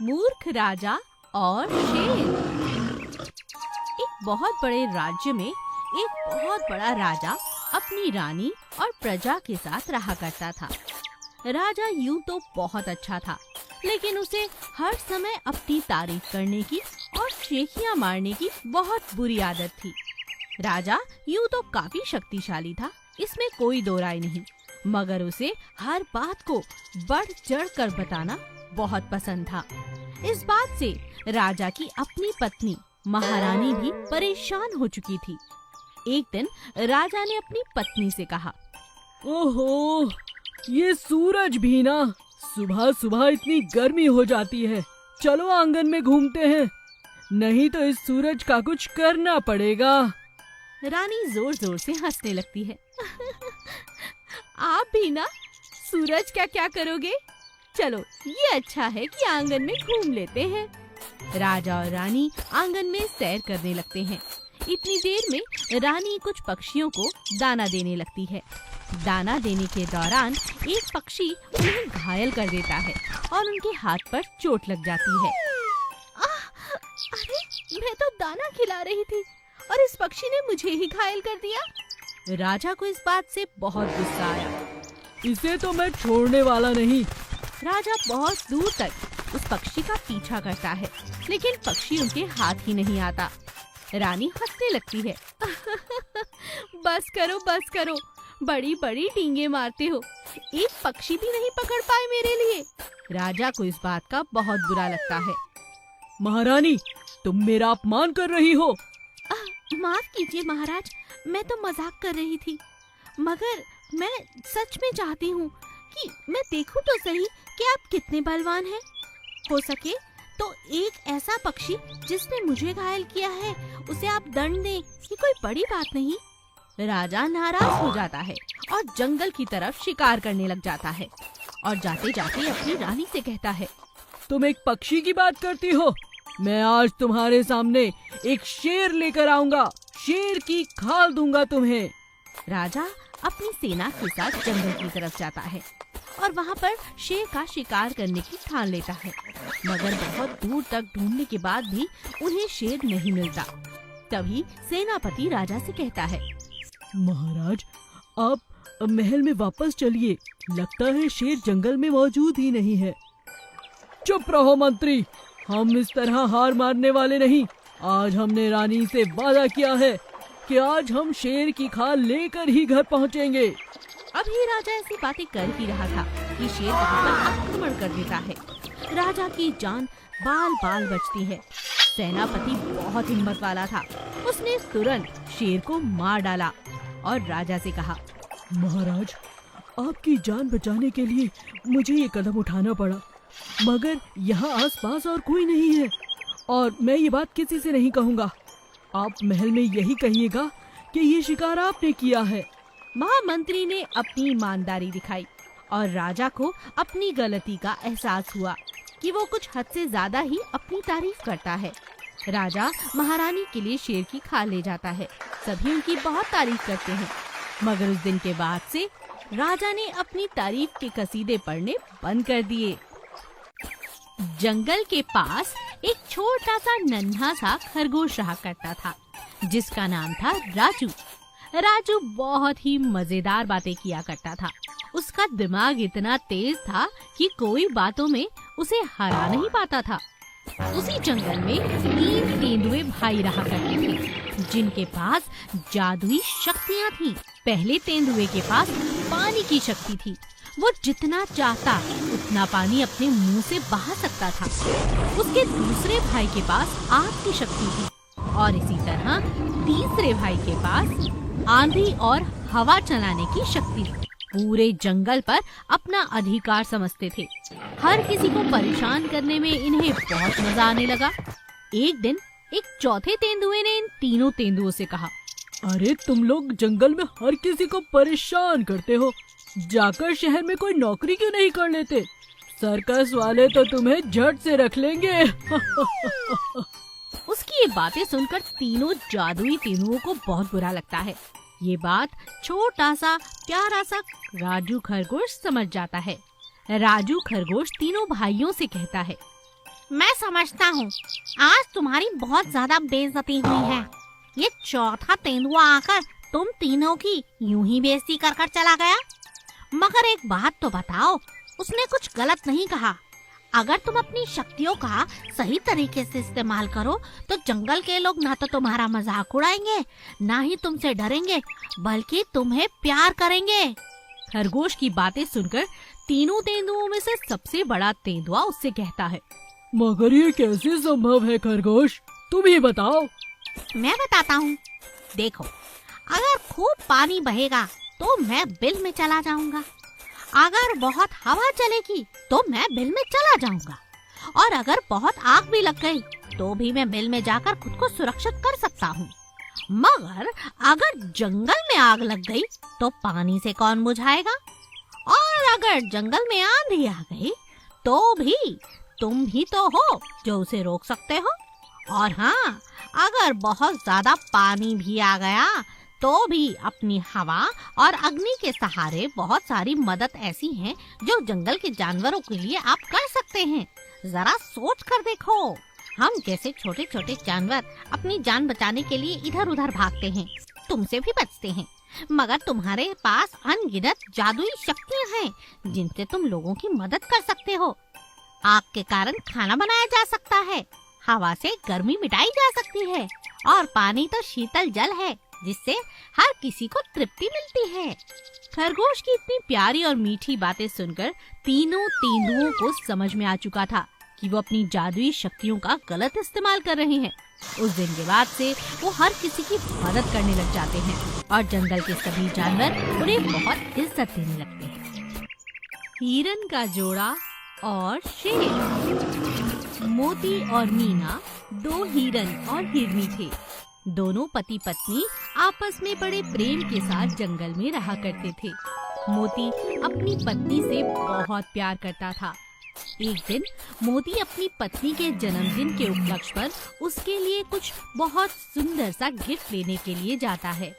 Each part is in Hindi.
मूर्ख राजा और शेर। एक बहुत बड़े राज्य में एक बहुत बड़ा राजा अपनी रानी और प्रजा के साथ रहा करता था। राजा यूं तो बहुत अच्छा था, लेकिन उसे हर समय अपनी तारीफ करने की और शेखियां मारने की बहुत बुरी आदत थी। राजा यूं तो काफी शक्तिशाली था, इसमें कोई दो राय नहीं, मगर उसे हर बात को बढ़ चढ़ कर बताना बहुत पसंद था। इस बात से राजा की अपनी पत्नी महारानी भी परेशान हो चुकी थी। एक दिन राजा ने अपनी पत्नी से कहा, ओहो, ये सूरज भी ना सुबह सुबह इतनी गर्मी हो जाती है। चलो आंगन में घूमते हैं, नहीं तो इस सूरज का कुछ करना पड़ेगा। रानी जोर जोर से हंसने लगती है। आप भी ना सूरज का क्या करोगे? चलो, ये अच्छा है कि आंगन में घूम लेते हैं। राजा और रानी आंगन में सैर करने लगते हैं। इतनी देर में रानी कुछ पक्षियों को दाना देने लगती है। दाना देने के दौरान एक पक्षी उन्हें घायल कर देता है और उनके हाथ पर चोट लग जाती है। अरे, मैं तो दाना खिला रही थी और इस पक्षी ने मुझे ही घायल कर दिया। राजा को इस बात से बहुत गुस्सा आया। इसे तो मैं छोड़ने वाला नहीं। राजा बहुत दूर तक उस पक्षी का पीछा करता है, लेकिन पक्षी उनके हाथ ही नहीं आता। रानी हंसने लगती है। बस करो, बड़ी बड़ी डींगे मारते हो, एक पक्षी भी नहीं पकड़ पाए मेरे लिए। राजा को इस बात का बहुत बुरा लगता है। महारानी, तुम मेरा अपमान कर रही हो। माफ कीजिए महाराज, मैं तो मजाक कर रही थी, मगर मैं सच में चाहती हूँ कि मैं देखूं तो सही कि आप कितने बलवान हैं। हो सके तो एक ऐसा पक्षी जिसने मुझे घायल किया है, उसे आप दंड दें, ये कोई बड़ी बात नहीं। राजा नाराज हो जाता है और जंगल की तरफ शिकार करने लग जाता है और जाते जाते अपनी रानी से कहता है, तुम एक पक्षी की बात करती हो? मैं आज तुम्हारे सामने एक शेर लेकर आऊंगा, शेर की खाल दूंगा तुम्हें। राजा अपनी सेना के साथ जंगल की तरफ जाता है और वहाँ पर शेर का शिकार करने की ठान लेता है, मगर बहुत दूर तक ढूंढने के बाद भी उन्हें शेर नहीं मिलता। तभी सेनापति राजा से कहता है, महाराज, आप महल में वापस चलिए, लगता है शेर जंगल में मौजूद ही नहीं है। चुप रहो मंत्री, हम इस तरह हार मारने वाले नहीं। आज हमने रानी से वादा किया है कि आज हम शेर की खाल लेकर ही घर पहुंचेंगे। अभी राजा ऐसी बातें कर ही रहा था कि शेर वहाँ पर आक्रमण कर देता है। राजा की जान बाल बाल बचती है। सेनापति बहुत हिम्मत वाला था, उसने तुरंत शेर को मार डाला और राजा से कहा, महाराज, आपकी जान बचाने के लिए मुझे ये कदम उठाना पड़ा, मगर यहाँ आसपास और कोई नहीं है और मैं ये बात किसी से नहीं कहूँगा। आप महल में यही कहिएगा कि ये शिकार आपने किया है। महामंत्री ने अपनी ईमानदारी दिखाई और राजा को अपनी गलती का एहसास हुआ कि वो कुछ हद से ज्यादा ही अपनी तारीफ करता है। राजा महारानी के लिए शेर की खाल ले जाता है। सभी उनकी बहुत तारीफ करते हैं, मगर उस दिन के बाद से राजा ने अपनी तारीफ के कसीदे पढ़ने बंद कर दिए। जंगल के पास एक छोटा सा नन्हा सा खरगोश रहा करता था, जिसका नाम था राजू। राजू बहुत ही मजेदार बातें किया करता था। उसका दिमाग इतना तेज था कि कोई बातों में उसे हरा नहीं पाता था। उसी जंगल में 3 तेंदुए भाई रहा करते थे, जिनके पास जादुई शक्तियाँ थीं। पहले तेंदुए के पास पानी की शक्ति थी, वो जितना चाहता उतना पानी अपने मुंह से बहा सकता था। उसके दूसरे भाई के पास आग की शक्ति थी और इसी तरह तीसरे भाई के पास आंधी और हवा चलाने की शक्ति थी। पूरे जंगल पर अपना अधिकार समझते थे। हर किसी को परेशान करने में इन्हें बहुत मजा आने लगा। एक दिन एक चौथे तेंदुए ने इन तीनों तेंदुओं से कहा, अरे तुम लोग जंगल में हर किसी को परेशान करते हो, जाकर शहर में कोई नौकरी क्यों नहीं कर लेते? सर्कस वाले तो तुम्हें झट से रख लेंगे। उसकी ये बातें सुनकर तीनों जादुई तेंदुओं को बहुत बुरा लगता है। ये बात छोटा सा प्यारा सा राजू खरगोश समझ जाता है। राजू खरगोश तीनों भाइयों से कहता है, मैं समझता हूँ आज तुम्हारी बहुत ज्यादा बेइज्जती हुई है। ये चौथा तेंदुआ आकर तुम तीनों की यूं ही बेइज्जती कर कर चला गया। मगर एक बात तो बताओ, उसने कुछ गलत नहीं कहा। अगर तुम अपनी शक्तियों का सही तरीके से इस्तेमाल करो तो जंगल के लोग ना तो तुम्हारा मजाक उड़ाएंगे, ना ही तुमसे डरेंगे, बल्कि तुम्हें प्यार करेंगे। खरगोश की बातें सुनकर तीनों तेंदुओं में से सबसे बड़ा तेंदुआ उससे कहता है, मगर ये कैसे संभव है खरगोश, तुम ही बताओ। मैं बताता हूँ। देखो, अगर खूब पानी बहेगा तो मैं बिल में चला जाऊंगा, अगर बहुत हवा चलेगी तो मैं बिल में चला जाऊंगा, और अगर बहुत आग भी लग गई तो भी मैं बिल में जाकर खुद को सुरक्षित कर सकता हूँ। मगर अगर जंगल में आग लग गई तो पानी से कौन बुझाएगा, और अगर जंगल में आंधी आ गई तो भी तुम ही तो हो जो उसे रोक सकते हो। और हाँ, अगर बहुत ज्यादा पानी भी आ गया तो भी अपनी हवा और अग्नि के सहारे बहुत सारी मदद ऐसी हैं जो जंगल के जानवरों के लिए आप कर सकते हैं। जरा सोच कर देखो, हम जैसे छोटे छोटे जानवर अपनी जान बचाने के लिए इधर उधर भागते हैं, तुमसे भी बचते हैं, मगर तुम्हारे पास अनगिनत जादुई शक्तियाँ हैं जिनसे तुम लोगों की मदद कर सकते हो। आग के कारण खाना बनाया जा सकता है, हवा से गर्मी मिटाई जा सकती है, और पानी तो शीतल जल है जिससे हर किसी को तृप्ति मिलती है। खरगोश की इतनी प्यारी और मीठी बातें सुनकर तीनों तेंदुओं को समझ में आ चुका था कि वो अपनी जादुई शक्तियों का गलत इस्तेमाल कर रहे हैं। उस दिन के बाद से वो हर किसी की मदद करने लग जाते हैं और जंगल के सभी जानवर उन्हें बहुत इज्जत देने लगते हैं। हिरन का जोड़ा और शेर। मोती और मीना दो हिरन और हिरनी थे। दोनों पति पत्नी आपस में बड़े प्रेम के साथ जंगल में रहा करते थे। मोती अपनी पत्नी से बहुत प्यार करता था। एक दिन मोती अपनी पत्नी के जन्मदिन के उपलक्ष्य पर उसके लिए कुछ बहुत सुंदर सा गिफ्ट लेने के लिए जाता है,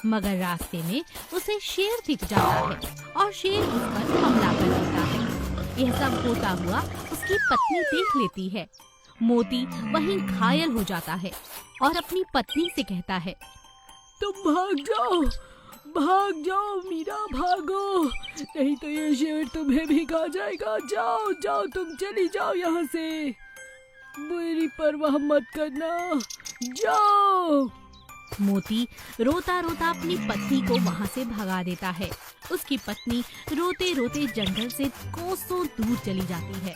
मगर रास्ते में उसे शेर दिख जाता है और शेर उस पर हमला कर देता है। यह सब होता हुआ उसकी पत्नी देख लेती है। मोती वहीं घायल हो जाता है और अपनी पत्नी से कहता है, तुम भाग जाओ मीरा, भागो, नहीं तो ये शेर तुम्हें भी खा जाएगा। जाओ जाओ, तुम चली जाओ यहाँ से, मेरी परवाह मत करना, जाओ। मोती रोता रोता अपनी पत्नी को वहाँ से भगा देता है। उसकी पत्नी रोते रोते जंगल से कोसों दूर चली जाती है।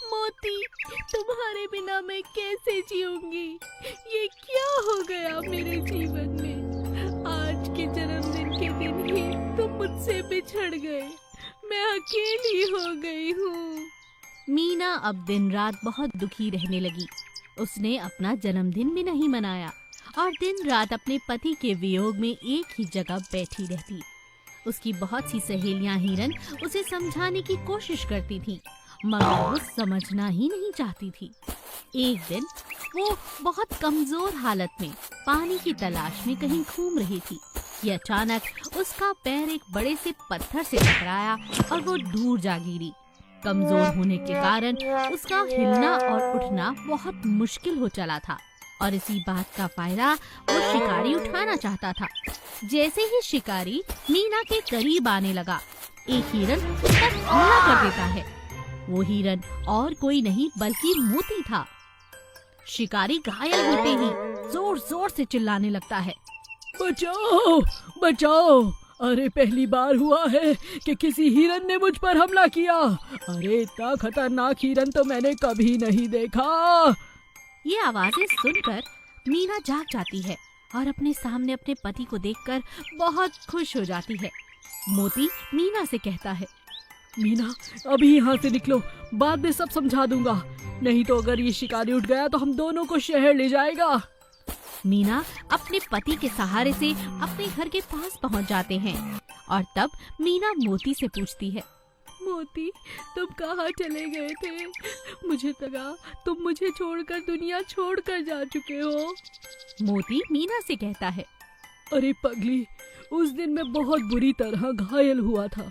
मोती, तुम्हारे बिना मैं कैसे जीऊंगी? ये क्या हो गया मेरे जीवन में? आज के जन्मदिन के दिन ही तुम मुझसे बिछड़ गए, मैं अकेली हो गई हूँ। मीना अब दिन रात बहुत दुखी रहने लगी। उसने अपना जन्मदिन भी नहीं मनाया और दिन रात अपने पति के वियोग में एक ही जगह बैठी रहती। उसकी बहुत सी सहेलियां हिरन उसे समझाने की कोशिश करती थीं, मगर वो समझना ही नहीं चाहती थी। एक दिन वो बहुत कमजोर हालत में पानी की तलाश में कहीं घूम रही थी कि अचानक उसका पैर एक बड़े से पत्थर से टकराया और वो दूर जा गिरी। कमजोर होने के कारण उसका हिलना और उठना बहुत मुश्किल हो चला था और इसी बात का फायदा वो शिकारी उठाना चाहता था। जैसे ही शिकारी मीना के करीब आने लगा, एक हिरन उस पर हमला कर देता है। वो हिरन और कोई नहीं बल्कि मोती था। शिकारी घायल होते ही जोर जोर से चिल्लाने लगता है, बचाओ बचाओ, अरे पहली बार हुआ है कि किसी हिरन ने मुझ पर हमला किया। अरे इतना खतरनाक हिरन तो मैंने कभी नहीं देखा। ये आवाजें सुनकर मीना जाग जाती है और अपने सामने अपने पति को देखकर बहुत खुश हो जाती है। मोती मीना से कहता है, मीना अभी यहाँ से निकलो, बाद में सब समझा दूंगा, नहीं तो अगर ये शिकारी उठ गया तो हम दोनों को शहर ले जाएगा। मीना अपने पति के सहारे से अपने घर के पास पहुंच जाते हैं और तब मीना मोती से पूछती है, मोती तुम कहाँ चले गए थे? मुझे लगा तुम मुझे छोड़कर दुनिया छोड़कर जा चुके हो। मोती मीना से कहता है, अरे पगली, उस दिन मैं बहुत बुरी तरह घायल हुआ था।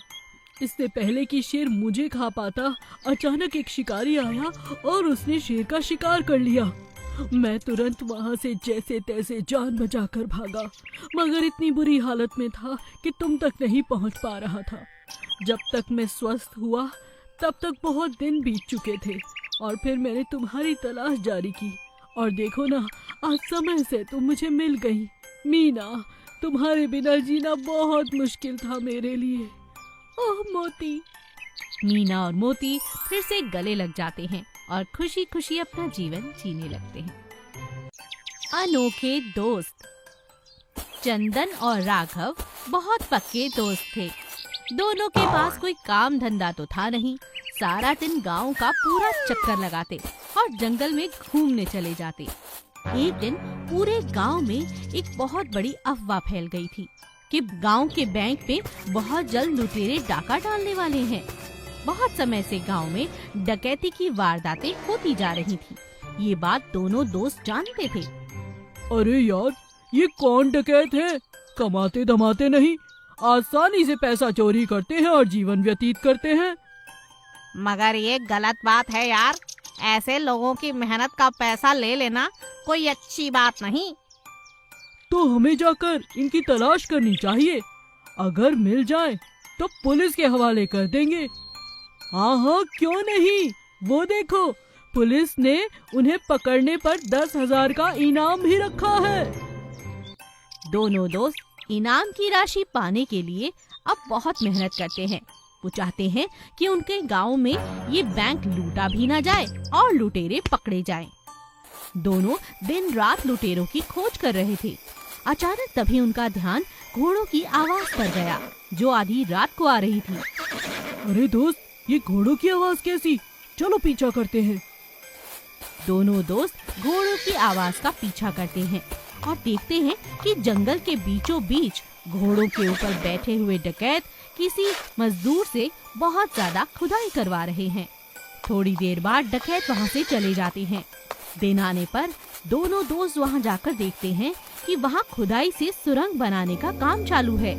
इससे पहले कि शेर मुझे खा पाता, अचानक एक शिकारी आया और उसने शेर का शिकार कर लिया। मैं तुरंत वहाँ से जैसे तैसे जान बचाकर भागा, मगर इतनी बुरी हालत में था कि तुम तक नहीं पहुँच पा रहा था। जब तक मैं स्वस्थ हुआ तब तक बहुत दिन बीत चुके थे और फिर मैंने तुम्हारी तलाश जारी की और देखो ना, आज समय से तुम मुझे मिल गई। मीना, तुम्हारे बिना जीना बहुत मुश्किल था मेरे लिए। ओह मोती। मीना और मोती फिर से गले लग जाते हैं और खुशी खुशी अपना जीवन जीने लगते हैं। अनोखे दोस्त। चंदन और राघव बहुत पक्के दोस्त थे। दोनों के पास कोई काम धंधा तो था नहीं। सारा दिन गांव का पूरा चक्कर लगाते और जंगल में घूमने चले जाते। एक दिन पूरे गांव में एक बहुत बड़ी अफवाह फैल गई थी कि गांव के बैंक पे बहुत जल्द लुटेरे डाका डालने वाले हैं। बहुत समय से गांव में डकैती की वारदातें होती जा रही थी। ये बात दोनों दोस्त जानते थे। अरे यार, ये कौन डकैत है? कमाते धमाते नहीं, आसानी से पैसा चोरी करते हैं और जीवन व्यतीत करते हैं। मगर ये गलत बात है यार। ऐसे लोगों की मेहनत का पैसा ले लेना कोई अच्छी बात नहीं। तो हमें जाकर इनकी तलाश करनी चाहिए। अगर मिल जाए तो पुलिस के हवाले कर देंगे। हाँ हाँ, क्यों नहीं। वो देखो, पुलिस ने उन्हें पकड़ने पर 10,000 का इनाम भी रखा है। दोनों दोस्त इनाम की राशि पाने के लिए अब बहुत मेहनत करते हैं। वो चाहते हैं कि उनके गांव में ये बैंक लूटा भी ना जाए और लुटेरे पकड़े जाएं। दोनों दिन रात लुटेरों की खोज कर रहे थे। अचानक तभी उनका ध्यान घोड़ों की आवाज पर गया, जो आधी रात को आ रही थी। अरे दोस्त, ये घोड़ों की आवाज कैसी? चलो पीछा करते हैं। दोनों दोस्त घोड़ों की आवाज का पीछा करते हैं और देखते हैं कि जंगल के बीचों बीच घोड़ों के ऊपर बैठे हुए डकैत किसी मजदूर से बहुत ज्यादा खुदाई करवा रहे हैं। थोड़ी देर बाद डकैत वहाँ से चले जाते हैं। दिन आने पर दोनों दोस्त वहाँ जाकर देखते हैं कि वहाँ खुदाई से सुरंग बनाने का काम चालू है।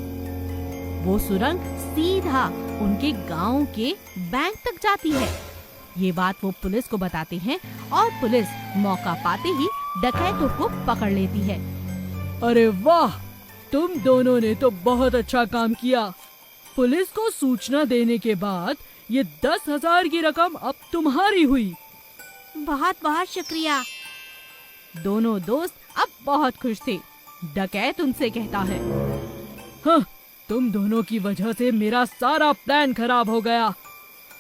वो सुरंग सीधा उनके गांव के बैंक तक जाती है। ये बात वो पुलिस को बताते हैं और पुलिस मौका पाते ही डकैतों को पकड़ लेती है। अरे वाह, तुम दोनों ने तो बहुत अच्छा काम किया। पुलिस को सूचना देने के बाद ये 10,000 की रकम अब तुम्हारी हुई। बहुत बहुत शुक्रिया। दोनों दोस्त अब बहुत खुश थे। डकैत उनसे कहता है, हाँ, तुम दोनों की वजह से मेरा सारा प्लान खराब हो गया।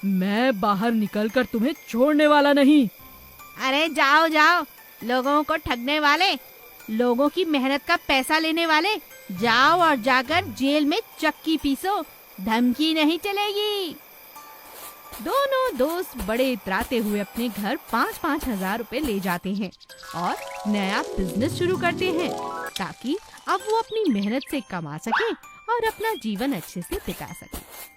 मैं बाहर निकलकर तुम्हें छोड़ने वाला नहीं। अरे जाओ जाओ, लोगों को ठगने वाले, लोगों की मेहनत का पैसा लेने वाले, जाओ और जाकर जेल में चक्की पीसो, धमकी नहीं चलेगी। दोनों दोस्त बड़े इतराते हुए अपने घर 5-5 हजार रुपए ले जाते हैं और नया बिजनेस शुरू करते हैं, ताकि अब वो अपनी मेहनत से कमा सके और अपना जीवन अच्छे से बिता सके।